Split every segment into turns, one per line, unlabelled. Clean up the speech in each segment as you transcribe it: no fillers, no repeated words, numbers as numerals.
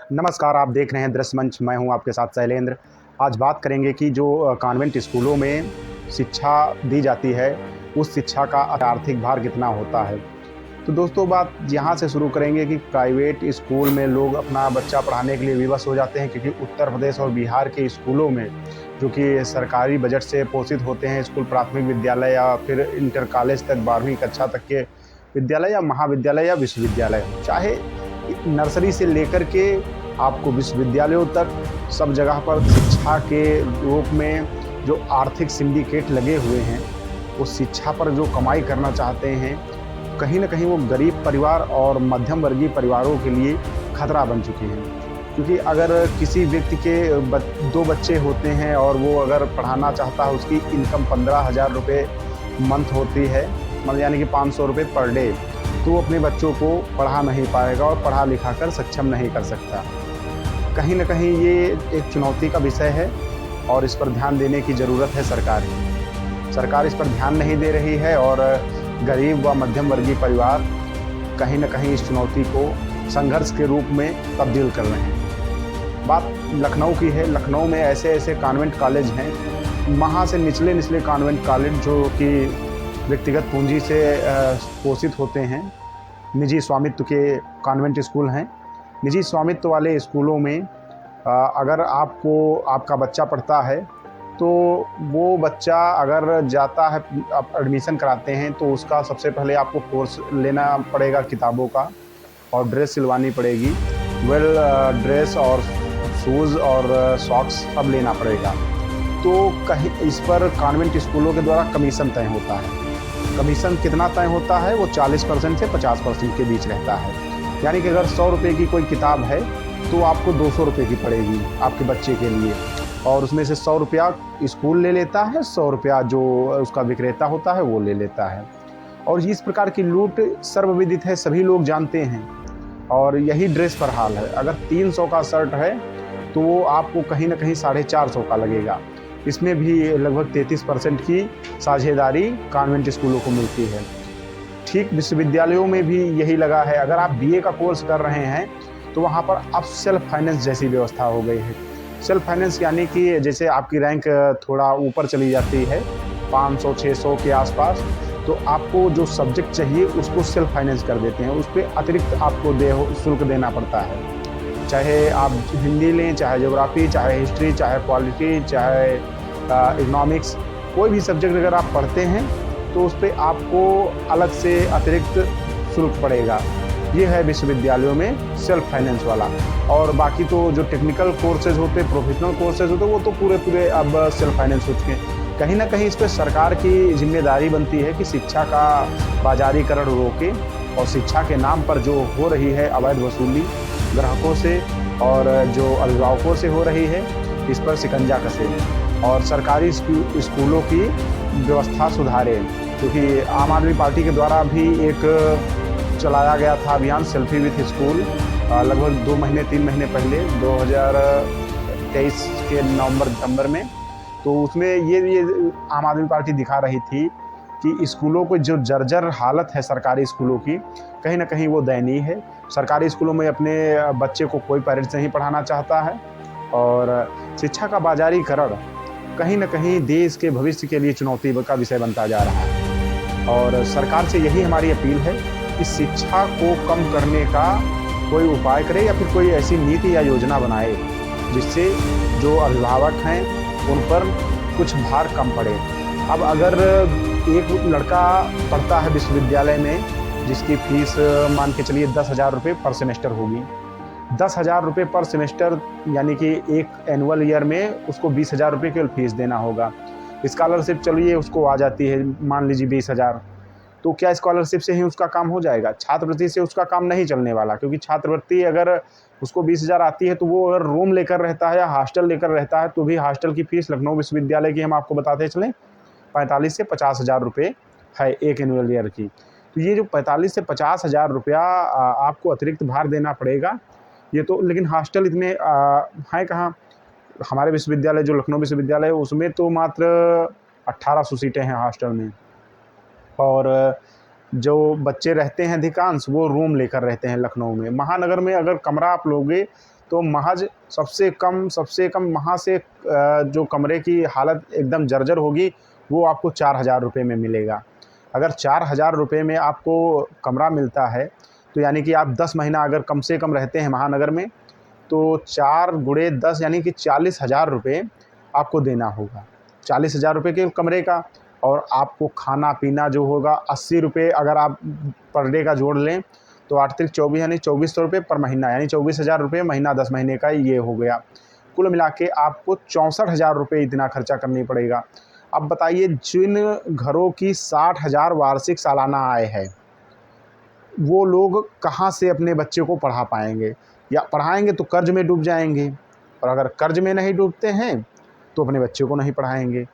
नमस्कार, आप देख रहे हैं दृश्य मंच। मैं हूं आपके साथ शैलेंद्र। आज बात करेंगे कि जो कॉन्वेंट स्कूलों में शिक्षा दी जाती है, उस शिक्षा का आर्थिक भार कितना होता है। तो दोस्तों, बात यहाँ से शुरू करेंगे कि प्राइवेट स्कूल में लोग अपना बच्चा पढ़ाने के लिए विवश हो जाते हैं, क्योंकि उत्तर प्रदेश और बिहार के स्कूलों में, जो कि सरकारी बजट से पोषित होते हैं, स्कूल प्राथमिक विद्यालय या फिर इंटर कॉलेज तक 12वीं कक्षा तक के विद्यालय या महाविद्यालय या विश्वविद्यालय, चाहे नर्सरी से लेकर के आपको विश्वविद्यालयों तक, सब जगह पर शिक्षा के रूप में जो आर्थिक सिंडिकेट लगे हुए हैं, वो शिक्षा पर जो कमाई करना चाहते हैं, कहीं न कहीं वो गरीब परिवार और मध्यम वर्गीय परिवारों के लिए खतरा बन चुके हैं। क्योंकि अगर किसी व्यक्ति के 2 बच्चे होते हैं और वो अगर पढ़ाना चाहता है, उसकी इनकम 15,000 रुपये मंथ होती है, मतलब यानी कि 500 रुपये पर डे, तो वो अपने बच्चों को पढ़ा नहीं पाएगा और पढ़ा लिखा कर सक्षम नहीं कर सकता। कहीं न कहीं ये एक चुनौती का विषय है और इस पर ध्यान देने की ज़रूरत है सरकार की। सरकार इस पर ध्यान नहीं दे रही है और गरीब व मध्यम वर्गीय परिवार कहीं न कहीं इस चुनौती को संघर्ष के रूप में तब्दील कर रहे हैं। बात लखनऊ की है। लखनऊ में ऐसे कॉन्वेंट कॉलेज हैं, वहाँ से निचले कॉन्वेंट कॉलेज जो कि व्यक्तिगत पूंजी से पोषित होते हैं, निजी स्वामित्व के कॉन्वेंट स्कूल हैं। निजी स्वामित्व वाले स्कूलों में अगर आपका बच्चा पढ़ता है, तो वो बच्चा अगर जाता है, आप एडमिशन कराते हैं, तो उसका सबसे पहले आपको कोर्स लेना पड़ेगा किताबों का, और ड्रेस सिलवानी पड़ेगी। ड्रेस और शूज़ और सॉक्स सब लेना पड़ेगा। तो कहीं इस पर कॉन्वेंट स्कूलों के द्वारा कमीशन तय होता है। कमीशन कितना तय होता है? वो 40% से 50% के बीच रहता है। यानी कि अगर 100 रुपये की कोई किताब है, तो आपको 200 रुपये की पड़ेगी आपके बच्चे के लिए, और उसमें से 100 रुपया स्कूल ले लेता है, 100 रुपया जो उसका विक्रेता होता है वो ले लेता है। और इस प्रकार की लूट सर्वविदित है, सभी लोग जानते हैं। और यही ड्रेस पर हाल है। अगर 300 का शर्ट है, तो वो आपको कहीं ना कहीं 450 का लगेगा। इसमें भी लगभग 33% की साझेदारी कॉन्वेंट स्कूलों को मिलती है। ठीक विश्वविद्यालयों में भी यही लगा है। अगर आप बीए का कोर्स कर रहे हैं, तो वहाँ पर अब सेल्फ फाइनेंस जैसी व्यवस्था हो गई है। सेल्फ फाइनेंस यानी कि जैसे आपकी रैंक थोड़ा ऊपर चली जाती है, 500-600 के आसपास, तो आपको जो सब्जेक्ट चाहिए उसको सेल्फ फाइनेंस कर देते हैं। उस पर अतिरिक्त आपको शुल्क देना पड़ता है। चाहे आप हिंदी लें, चाहे ज्योग्राफी, चाहे हिस्ट्री, चाहे पॉलिटी, चाहे इकोनॉमिक्स, कोई भी सब्जेक्ट अगर आप पढ़ते हैं, तो उस पर आपको अलग से अतिरिक्त शुल्क पड़ेगा। ये है विश्वविद्यालयों में सेल्फ फाइनेंस वाला। और बाकी तो जो टेक्निकल कोर्सेज होते हैं, प्रोफेशनल कोर्सेज होते हैं, वो तो पूरे अब सेल्फ फाइनेंस हो चुके हैं। कहीं ना कहीं इस पर सरकार की जिम्मेदारी बनती है कि शिक्षा का बाजारीकरण रोके, और शिक्षा के नाम पर जो हो रही है अवैध वसूली ग्राहकों से और जो अभिभावकों से हो रही है, इस पर शिकंजा कसे और सरकारी स्कूलों की व्यवस्था सुधारे। क्योंकि आम आदमी पार्टी के द्वारा भी एक चलाया गया था अभियान, सेल्फी विथ स्कूल, लगभग 2 महीने 3 महीने पहले 2023 के नवंबर-दिसंबर में। तो उसमें ये आम आदमी पार्टी दिखा रही थी कि स्कूलों को जो जर्जर हालत है सरकारी स्कूलों की, कहीं ना कहीं वो दयनीय है। सरकारी स्कूलों में अपने बच्चे को कोई पेरेंट्स नहीं पढ़ाना चाहता है, और शिक्षा का बाजारीकरण कहीं ना कहीं देश के भविष्य के लिए चुनौती का विषय बनता जा रहा है। और सरकार से यही हमारी अपील है कि शिक्षा को कम करने का कोई उपाय करे, या फिर कोई ऐसी नीति या योजना बनाए जिससे जो अभिभावक हैं उन पर कुछ भार कम पड़े। अब अगर एक लड़का पढ़ता है विश्वविद्यालय में, जिसकी फीस मान के चलिए 10,000 रुपये पर सेमेस्टर होगी, 10,000 रुपये पर सेमेस्टर, यानी कि एक एनुअल ईयर में उसको 20,000 रुपये केवल फीस देना होगा। स्कॉलरशिप चलिए उसको आ जाती है, मान लीजिए 20,000, तो क्या स्कॉलरशिप से ही उसका काम हो जाएगा? छात्रवृत्ति से उसका काम नहीं चलने वाला, क्योंकि छात्रवृत्ति अगर उसको 20,000 आती है, तो वो अगर रूम लेकर रहता है या हॉस्टल लेकर रहता है, तो भी हॉस्टल की फ़ीस लखनऊ विश्वविद्यालय की हम आपको बताते चलें 45 से 50,000 रुपये है एक एनुअल ईयर की। तो ये जो 45 से 50,000 रुपया आपको अतिरिक्त भार देना पड़ेगा, ये तो। लेकिन हॉस्टल इतने हैं कहाँ? हमारे विश्वविद्यालय जो लखनऊ विश्वविद्यालय है, उसमें तो मात्र 1800 सीटें हैं हॉस्टल में। और जो बच्चे रहते हैं अधिकांश, वो रूम लेकर रहते हैं लखनऊ में। महानगर में अगर कमरा आप लोगे, तो महज सबसे कम वहाँ से जो कमरे की हालत एकदम जर्जर होगी वो आपको 4,000 रुपये में मिलेगा। अगर 4,000 रुपये में आपको कमरा मिलता है तो यानी कि आप 10 महीना अगर कम से कम रहते हैं महानगर में, तो 4 गुणे 10 यानी कि 40,000 रुपये आपको देना होगा। 40,000 रुपये के कमरे का, और आपको खाना पीना जो होगा 80 रुपये अगर आप पर डे का जोड़ लें तो 8 तिक 24 यानी 2,400 रुपये पर महीना, यानी 24,000 रुपये महीना 10 महीने का ये हो गया। कुल मिला के आपको 64,000 रुपये इतना खर्चा करनी पड़ेगा। अब बताइए जिन घरों की 60,000 वार्षिक सालाना आय है, वो लोग कहाँ से अपने बच्चे को पढ़ा पाएंगे, या पढ़ाएंगे तो कर्ज में डूब जाएंगे, और अगर कर्ज में नहीं डूबते हैं तो अपने बच्चे को नहीं पढ़ाएंगे।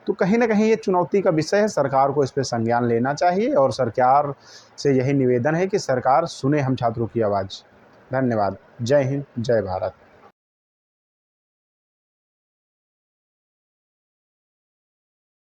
तो कहीं ना कहीं ये चुनौती का विषय है, सरकार को इस पर संज्ञान लेना चाहिए, और सरकार से यही निवेदन है कि सरकार सुने हम छात्रों की आवाज़। धन्यवाद। जय हिंद, जय भारत।